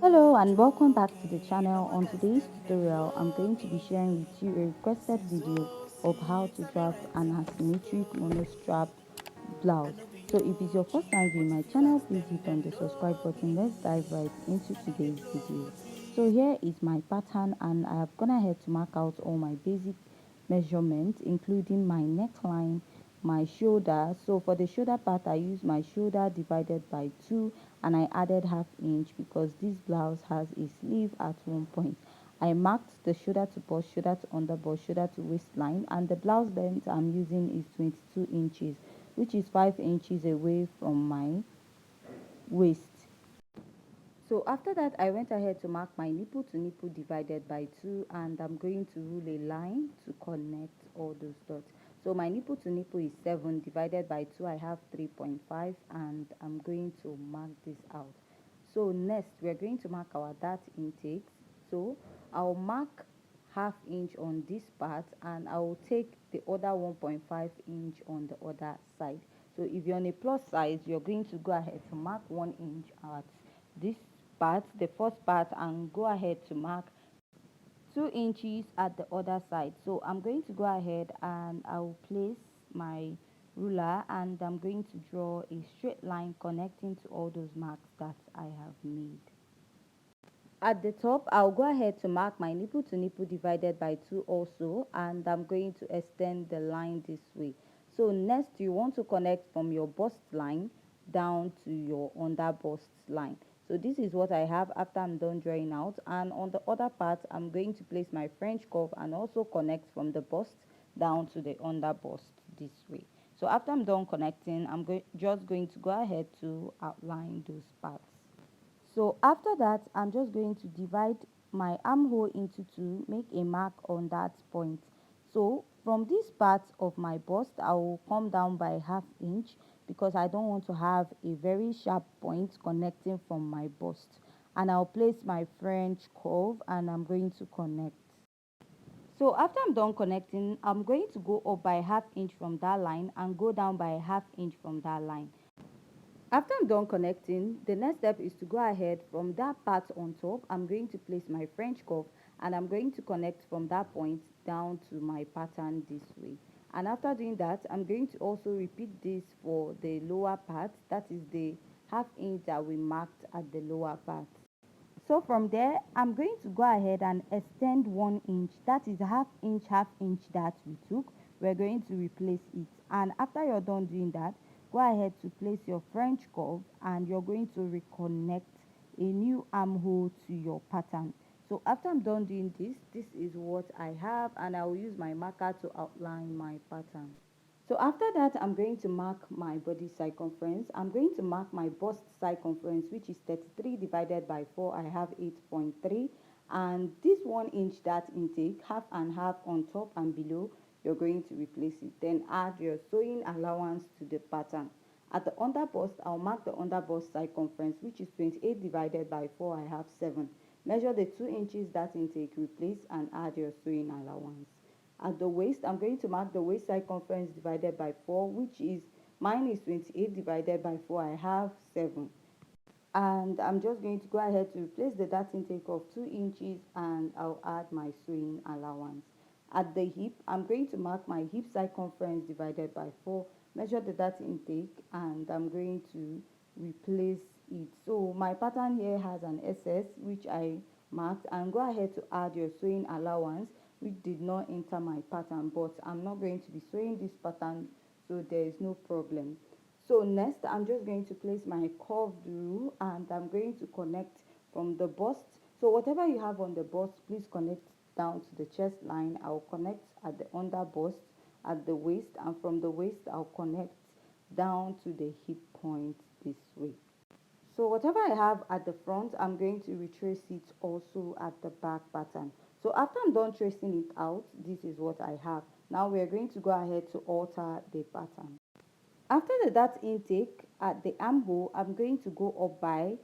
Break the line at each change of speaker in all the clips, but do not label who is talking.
Hello and welcome back to the channel. On today's tutorial, I'm going to be sharing with you a requested video of how to draft an asymmetric monostrap blouse. So if it's your first time viewing my channel, please hit on the subscribe button. Let's dive right into today's video. So here is my pattern, and I have gone ahead to mark out all my basic measurements, including my neckline, my shoulder. So for the shoulder part, I use my shoulder divided by 2, and I added half inch because this blouse has a sleeve at one point. I marked the shoulder to bust, shoulder to underbust, shoulder to waistline, and the blouse length I'm using is 22 inches, which is 5 inches away from my waist. So after that, I went ahead to mark my nipple to nipple divided by 2, and I'm going to rule a line to connect all those dots. So my nipple to nipple is 7 divided by 2, I have 3.5, and I'm going to mark this out. So next, we're going to mark our dart intakes. So I'll mark half inch on this part, and I will take the other 1.5 inch on the other side. So if you're on a plus size, you're going to go ahead to mark 1 inch at this part, the first part, and go ahead to mark 2 inches at the other side. So I'm going to go ahead and I'll place my ruler, and I'm going to draw a straight line connecting to all those marks that I have made. At the top, I'll go ahead to mark my nipple to nipple divided by 2 also, and I'm going to extend the line this way. So next, you want to connect from your bust line down to your under bust line. So this is what I have after I'm done drawing out, and on the other part, I'm going to place my French curve and also connect from the bust down to the under bust this way. So after I'm done connecting, I'm just going to go ahead to outline those parts. So after that, I'm just going to divide my armhole into 2, make a mark on that point. So from this part of my bust, I will come down by half inch because I don't want to have a very sharp point connecting from my bust. And I'll place my French curve, and I'm going to connect. So after I'm done connecting, I'm going to go up by half inch from that line and go down by half inch from that line. After I'm done connecting, the next step is to go ahead from that part on top. I'm going to place my French curve, and I'm going to connect from that point down to my pattern this way. And after doing that, I'm going to also repeat this for the lower part. That is the half inch that we marked at the lower part. So from there, I'm going to go ahead and extend 1 inch. That is half inch that we took. We're going to replace it. And after you're done doing that, go ahead to place your French curve, and you're going to reconnect a new armhole to your pattern. So after I'm done doing this, this is what I have, and I will use my marker to outline my pattern. So after that, I'm going to mark my body circumference. I'm going to mark my bust circumference, which is 33 divided by 4. I have 8.3. And this 1 inch dart intake, half and half on top and below, you're going to replace it. Then add your sewing allowance to the pattern. At the under bust, I'll mark the under bust circumference, which is 28 divided by 4. I have 7. Measure the 2 inches dart intake, replace, and add your sewing allowance. At the waist, I'm going to mark the waist circumference divided by 4, which is, mine is 28 divided by 4. I have 7. And I'm just going to go ahead to replace the dart intake of 2 inches, and I'll add my sewing allowance. At the hip, I'm going to mark my hip circumference divided by 4, measure the dart intake, and I'm going to replace it. So my pattern here has an SS, which I marked, and go ahead to add your sewing allowance, which did not enter my pattern, but I'm not going to be sewing this pattern, so there is no problem. So next, I'm just going to place my curved rule, and I'm going to connect from the bust. So whatever you have on the bust, please connect down to the chest line. I'll connect at the under bust, at the waist, and from the waist, I'll connect down to the hip point this way. So whatever I have at the front, I'm going to retrace it also at the back pattern. So after I'm done tracing it out, this is what I have. Now we're going to go ahead to alter the pattern. After the dart intake at the armhole, I'm going to go up by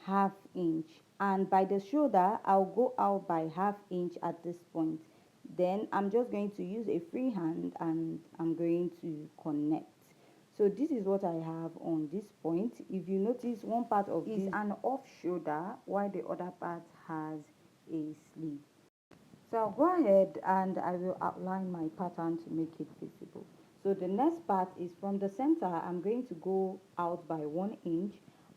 half inch, and by the shoulder, I'll go out by half inch at this point. Then I'm just going to use a free hand, and I'm going to connect. So this is what I have on this point. If you notice, one part of this is an off shoulder while the other part has a sleeve. So I'll go ahead and I will outline my pattern to make it visible. So the next part is from the center. I'm going to go out by 1 inch,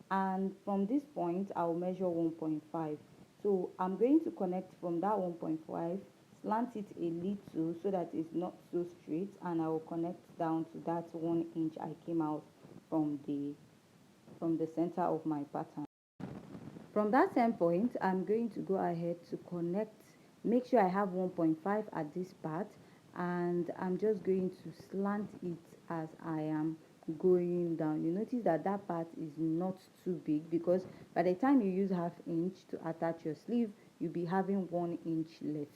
and from this point I'll measure 1.5. So I'm going to connect from that 1.5, slant it a little so that it's not so straight, and I will connect down to that 1 inch I came out from the center of my pattern. From that same point, I'm going to go ahead to connect, make sure I have 1.5 at this part, and I'm just going to slant it as I am going down. You notice that that part is not too big, because by the time you use half inch to attach your sleeve, you'll be having 1 inch left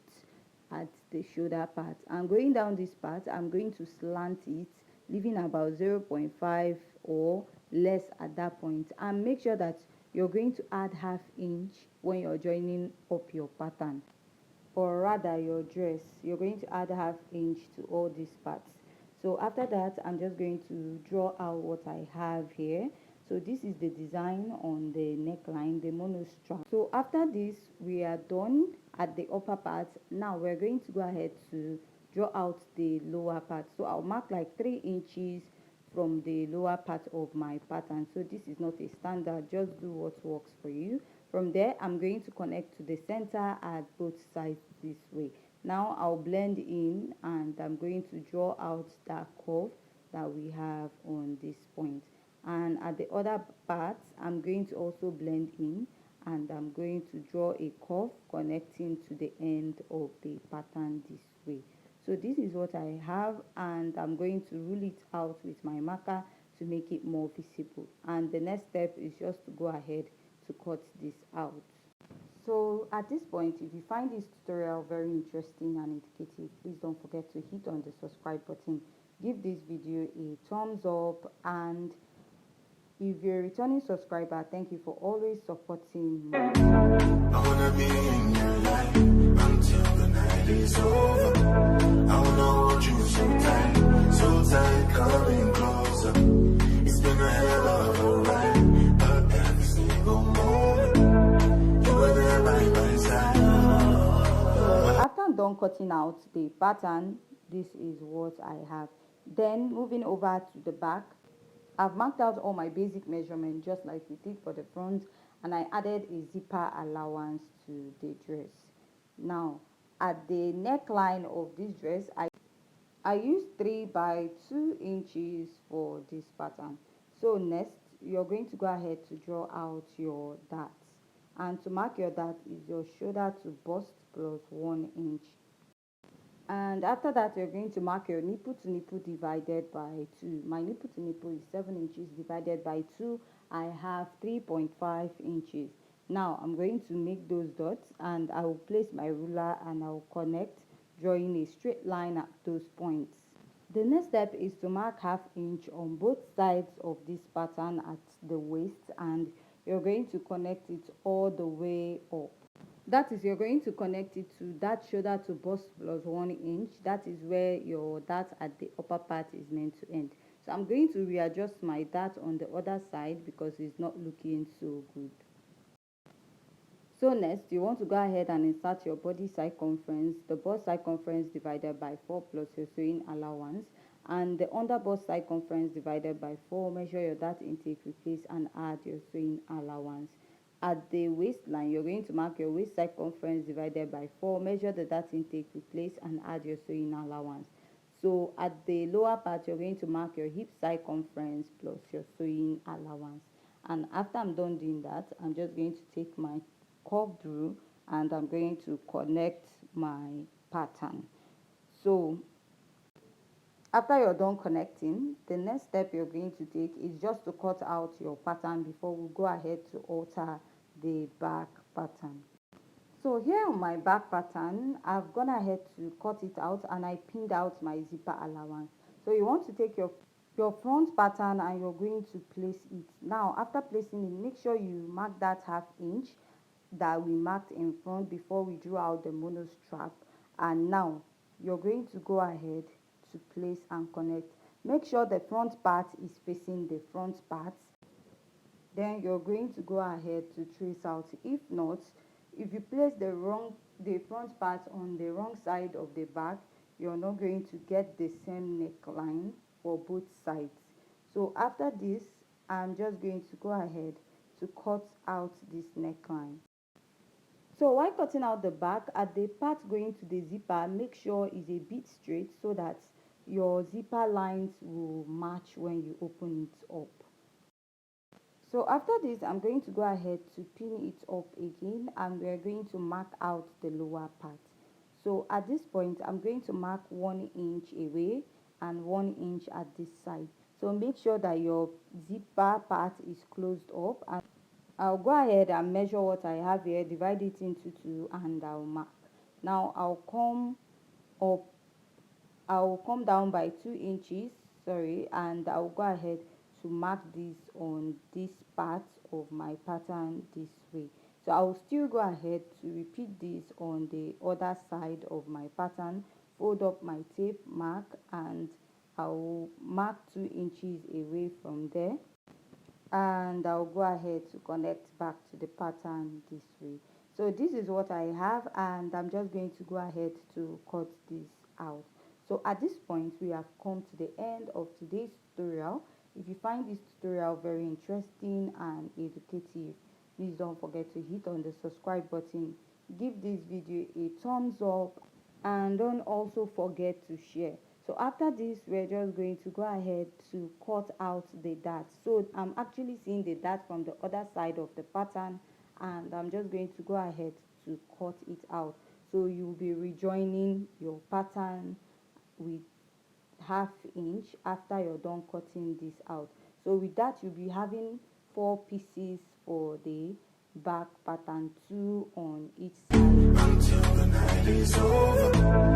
at the shoulder part. And going down this part, I'm going to slant it, leaving about 0.5 or less at that point, and make sure that you're going to add half inch when you're joining up your pattern, or rather your dress. You're going to add half inch to all these parts. So after that, I'm just going to draw out what I have here. So this is the design on the neckline, the monostrap. So after this, we are done at the upper part. Now we're going to go ahead to draw out the lower part. So I'll mark like 3 inches from the lower part of my pattern. So this is not a standard, just do what works for you. From there, I'm going to connect to the center at both sides this way. Now I'll blend in, and I'm going to draw out that curve that we have on this point. And at the other part, I'm going to also blend in, and I'm going to draw a curve connecting to the end of the pattern this way. So this is what I have, and I'm going to rule it out with my marker to make it more visible. And the next step is just to go ahead to cut this out. So at this point, if you find this tutorial very interesting and educative, please don't forget to hit on the subscribe button, give this video a thumbs up, and if you're a returning subscriber, thank you for always supporting my channel. I wanna be in your life until the night is over. I wanna hold you so tight, coming closer. It's been a hell of a ride, but every single moment you were there by my side. After I'm done cutting out the pattern, this is what I have. Then moving over to the back, I've marked out all my basic measurements just like we did for the front, and I added a zipper allowance to the dress. Now at the neckline of this dress, I used 3 by 2 inches for this pattern. So next, you're going to go ahead to draw out your darts, and to mark your dart is your shoulder to bust plus 1 inch. And after that, you're going to mark your nipple to nipple divided by 2. My nipple to nipple is 7 inches divided by 2. I have 3.5 inches. Now I'm going to make those dots, and I will place my ruler and I will connect, drawing a straight line at those points. The next step is to mark half inch on both sides of this pattern at the waist, and you're going to connect it all the way up. That is, you're going to connect it to that shoulder to bust plus 1 inch. That is where your dart at the upper part is meant to end. So I'm going to readjust my dart on the other side because it's not looking so good. So next, you want to go ahead and insert your body circumference, the bust circumference divided by 4 plus your sewing allowance, and the under bust circumference divided by 4. Measure your dart intake, replace, and add your sewing allowance. At the waistline, you're going to mark your waist circumference divided by 4. Measure the dart intake, replace, and add your sewing allowance. So at the lower part, you're going to mark your hip circumference plus your sewing allowance. And after I'm done doing that, I'm just going to take my curved rule and I'm going to connect my pattern. So after you're done connecting, the next step you're going to take is just to cut out your pattern before we go ahead to alter the back pattern. So here on my back pattern, I've gone ahead to cut it out and I pinned out my zipper allowance. So you want to take your front pattern and you're going to place it. Now after placing it, make sure you mark that half inch that we marked in front before we drew out the mono strap. And now you're going to go ahead to place and connect. Make sure the front part is facing the front part. Then you're going to go ahead to trace out. If not, if you place the front part on the wrong side of the back, you're not going to get the same neckline for both sides. So after this, I'm just going to go ahead to cut out this neckline. So while cutting out the back, at the part going to the zipper, make sure it's a bit straight so that your zipper lines will match when you open it up. So after this, I'm going to go ahead to pin it up again, and we're going to mark out the lower part. So at this point, I'm going to mark 1 inch away and 1 inch at this side. So make sure that your zipper part is closed up, and I'll go ahead and measure what I have here, divide it into 2, and I'll mark. Now I'll come down by 2 inches, sorry, and I'll go ahead to mark this on this part of my pattern this way. So I'll still go ahead to repeat this on the other side of my pattern, fold up my tape, mark, and I'll mark 2 inches away from there, and I'll go ahead to connect back to the pattern this way. So this is what I have, and I'm just going to go ahead to cut this out. So at this point, we have come to the end of today's tutorial. If you find this tutorial very interesting and educative, please don't forget to hit on the subscribe button, give this video a thumbs up, and don't also forget to share. So after this, we're just going to go ahead to cut out the dart. So I'm actually seeing the dart from the other side of the pattern, and I'm just going to go ahead to cut it out. So you'll be rejoining your pattern with ½ inch after you're done cutting this out. So with that, you'll be having 4 pieces for the back pattern, 2 on each side. Until the night is over.